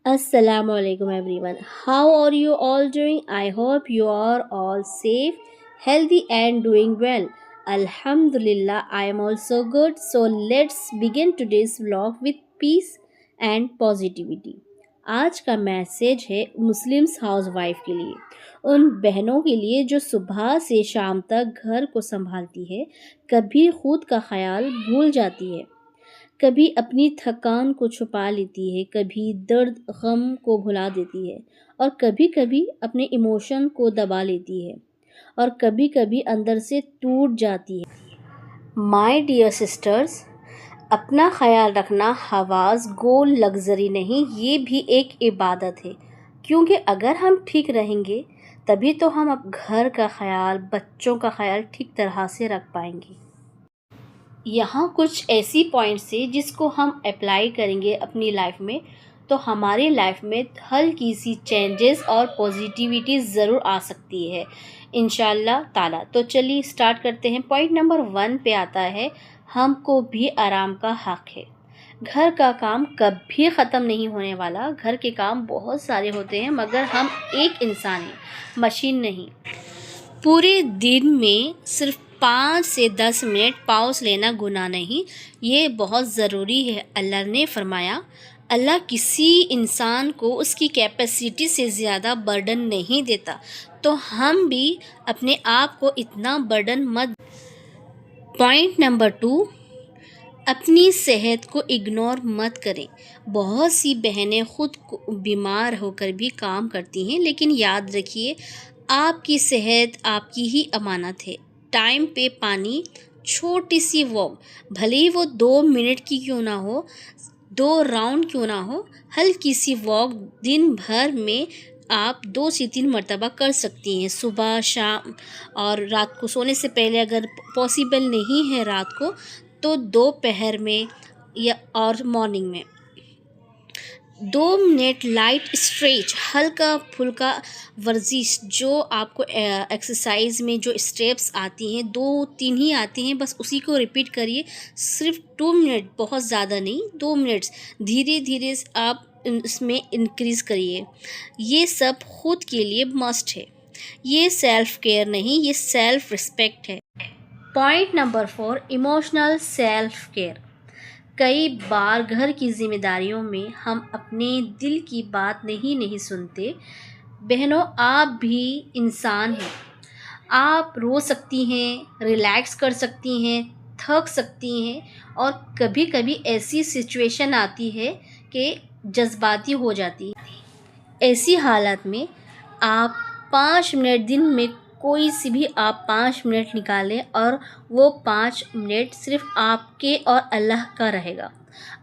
Assalamu alaikum everyone. How are you all doing? I hope you are all safe, healthy and doing well. Alhamdulillah, I am also good. So let's begin today's vlog with peace and positivity. आज का message है Muslims house wife के लिए, उन बहनों के लिए जो सुबह से शाम तक घर को संभालती है, कभी खुद का ख्याल भूल जाती है, कभी अपनी थकान को छुपा लेती है, कभी दर्द गम को भुला देती है और कभी कभी अपने इमोशन को दबा लेती है और कभी कभी अंदर से टूट जाती है। माय डियर सिस्टर्स, अपना ख्याल रखना हवास गोल लग्जरी नहीं, ये भी एक इबादत है, क्योंकि अगर हम ठीक रहेंगे तभी तो हम अब घर का ख्याल, बच्चों का ख्याल ठीक तरह से रख पाएंगे। यहाँ कुछ ऐसी पॉइंट्स है जिसको हम अप्लाई करेंगे अपनी लाइफ में तो हमारी लाइफ में हल्की सी चेंजेस और पॉजिटिविटी ज़रूर आ सकती है इंशाल्लाह ताला। तो चलिए स्टार्ट करते हैं। पॉइंट नंबर 1 पे आता है, हमको भी आराम का हक है। घर का काम कभी ख़त्म नहीं होने वाला, घर के काम बहुत सारे होते हैं, मगर हम एक इंसान हैं, मशीन नहीं। पूरे दिन में सिर्फ 5 से 10 मिनट पॉज लेना गुनाह नहीं, ये बहुत ज़रूरी है। अल्लाह ने फरमाया, अल्लाह किसी इंसान को उसकी कैपेसिटी से ज़्यादा बर्डन नहीं देता, तो हम भी अपने आप को इतना बर्डन मत। पॉइंट नंबर 2, अपनी सेहत को इग्नोर मत करें। बहुत सी बहनें खुद को बीमार होकर भी काम करती हैं, लेकिन याद रखिए आपकी सेहत आपकी ही अमानत है। टाइम पे पानी, छोटी सी वॉक, भले ही वो 2 मिनट की क्यों ना हो, 2 राउंड क्यों ना हो, हल्की सी वॉक दिन भर में आप 2 से 3 मरतबा कर सकती हैं, सुबह शाम और रात को सोने से पहले। अगर पॉसिबल नहीं है रात को तो दोपहर में या और मॉर्निंग में 2 मिनट लाइट स्ट्रेच, हल्का फुल्का वर्जिश, जो आपको एक्सरसाइज में जो स्टेप्स आती हैं 2-3 ही आती हैं, बस उसी को रिपीट करिए। सिर्फ 2 मिनट, बहुत ज़्यादा नहीं, 2 मिनट्स, धीरे धीरे आप इसमें इंक्रीज़ करिए। ये सब खुद के लिए मस्ट है, ये सेल्फ केयर नहीं, ये सेल्फ रिस्पेक्ट है। Point number 4, emotional self care. कई बार घर की जिम्मेदारियों में हम अपने दिल की बात नहीं सुनते। बहनों, आप भी इंसान हैं, आप रो सकती हैं, रिलैक्स कर सकती हैं, थक सकती हैं और कभी कभी ऐसी सिचुएशन आती है कि जज्बाती हो जाती है। ऐसी हालत में आप 5 मिनट, दिन में कोई सी भी आप 5 मिनट निकालें और वो 5 मिनट सिर्फ आपके और अल्लाह का रहेगा।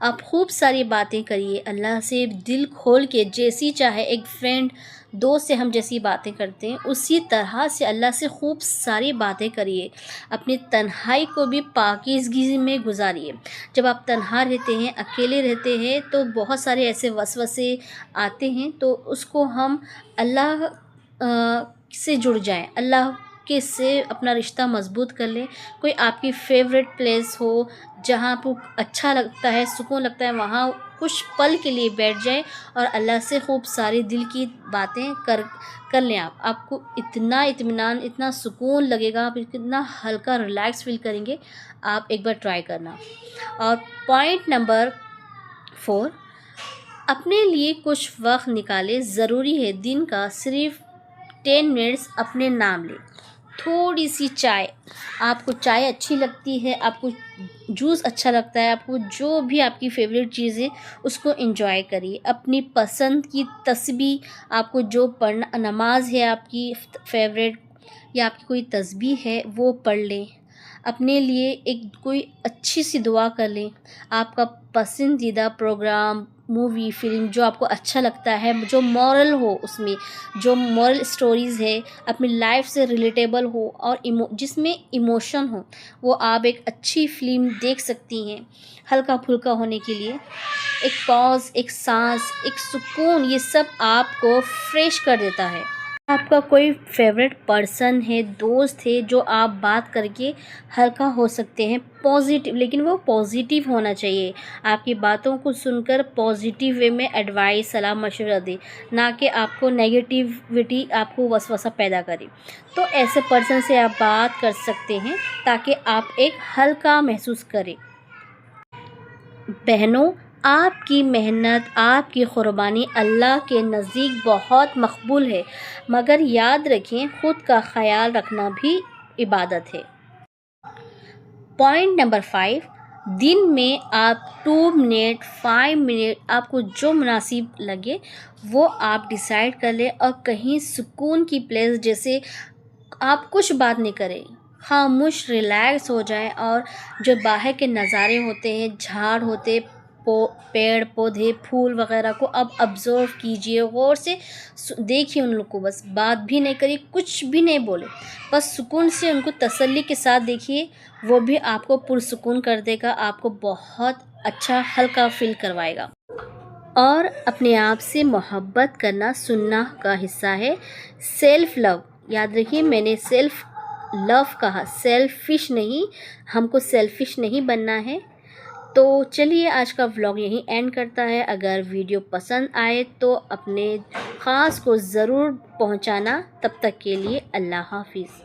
आप खूब सारी बातें करिए अल्लाह से, दिल खोल के, जैसी चाहे एक फ्रेंड, दोस्त से हम जैसी बातें करते हैं उसी तरह से अल्लाह से खूब सारी बातें करिए। अपनी तन्हाई को भी पाकीज़गी में गुजारिए। जब आप तन्हा रहते हैं, अकेले रहते हैं, तो बहुत सारे ऐसे वसवसे आते हैं, तो उसको हम अल्लाह से जुड़ जाएं, अल्लाह के से अपना रिश्ता मजबूत कर लें। कोई आपकी फेवरेट प्लेस हो जहाँ आपको अच्छा लगता है, सुकून लगता है, वहाँ कुछ पल के लिए बैठ जाएं और अल्लाह से खूब सारी दिल की बातें कर लें। आपको इतना इत्मीनान, इतना सुकून लगेगा, आप इतना हल्का रिलैक्स फील करेंगे। आप एक बार ट्राई करना। और पॉइंट नंबर 4, अपने लिए कुछ वक्त निकालें। ज़रूरी है दिन का सिर्फ 10 मिनट्स अपने नाम लें। थोड़ी सी चाय, आपको चाय अच्छी लगती है, आपको जूस अच्छा लगता है, आपको जो भी आपकी फेवरेट चीज़ है उसको एंजॉय करिए। अपनी पसंद की तस्बीह, आपको जो पढ़ना, नमाज है आपकी फेवरेट या आपकी कोई तस्बीह है वो पढ़ लें। अपने लिए एक कोई अच्छी सी दुआ कर लें। आपका पसंदीदा प्रोग्राम, मूवी, फिल्म जो आपको अच्छा लगता है, जो मॉरल हो, उसमें जो मॉरल स्टोरीज़ है, अपनी लाइफ से रिलेटेबल हो और जिसमें इमोशन हो, वो आप एक अच्छी फिल्म देख सकती हैं। हल्का फुल्का होने के लिए एक पॉज, एक सांस, एक सुकून, ये सब आपको फ्रेश कर देता है। آپ کا کوئی فیوریٹ پرسن ہے، دوست ہے، جو آپ بات کر کے ہلکا ہو سکتے ہیں، پازیٹیو، لیکن وہ پازیٹیو ہونا چاہیے، آپ کی باتوں کو سن کر پازیٹیو وے میں ایڈوائس، صلاح مشورہ دے، نہ کہ آپ کو نیگیٹیوٹی آپ کو وسوسہ پیدا کرے۔ تو ایسے پرسن سے آپ بات کر سکتے ہیں تاکہ آپ ایک ہلکا محسوس کریں۔ بہنوں، آپ کی محنت، آپ کی قربانی اللہ کے نزدیک بہت مقبول ہے، مگر یاد رکھیں خود کا خیال رکھنا بھی عبادت ہے۔ پوائنٹ نمبر 5، دن میں آپ 2 منٹ 5 منٹ آپ کو جو مناسب لگے وہ آپ ڈیسائیڈ کر لیں، اور کہیں سکون کی پلیس، جیسے آپ کچھ بات نہیں کریں، خاموش ریلیکس ہو جائیں، اور جو باہر کے نظارے ہوتے ہیں، جھاڑ ہوتے، پیڑ پودے پھول وغیرہ کو اب آبزرو کیجئے، غور سے دیکھیے ان لوگ کو، بس بات بھی نہیں کری، کچھ بھی نہیں بولے، بس سکون سے ان کو تسلی کے ساتھ دیکھیے، وہ بھی آپ کو پرسکون کر دے گا، آپ کو بہت اچھا ہلکا فیل کروائے گا۔ اور اپنے آپ سے محبت کرنا سننا کا حصہ ہے۔ سیلف لو، یاد رکھیے میں نے سیلف لو کہا، سیلفش نہیں، ہم کو سیلفش نہیں بننا ہے۔ تو چلیے آج کا ولاگ یہیں اینڈ کرتا ہے۔ اگر ویڈیو پسند آئے تو اپنے خاص کو ضرور پہنچانا۔ تب تک کے لیے اللہ حافظ۔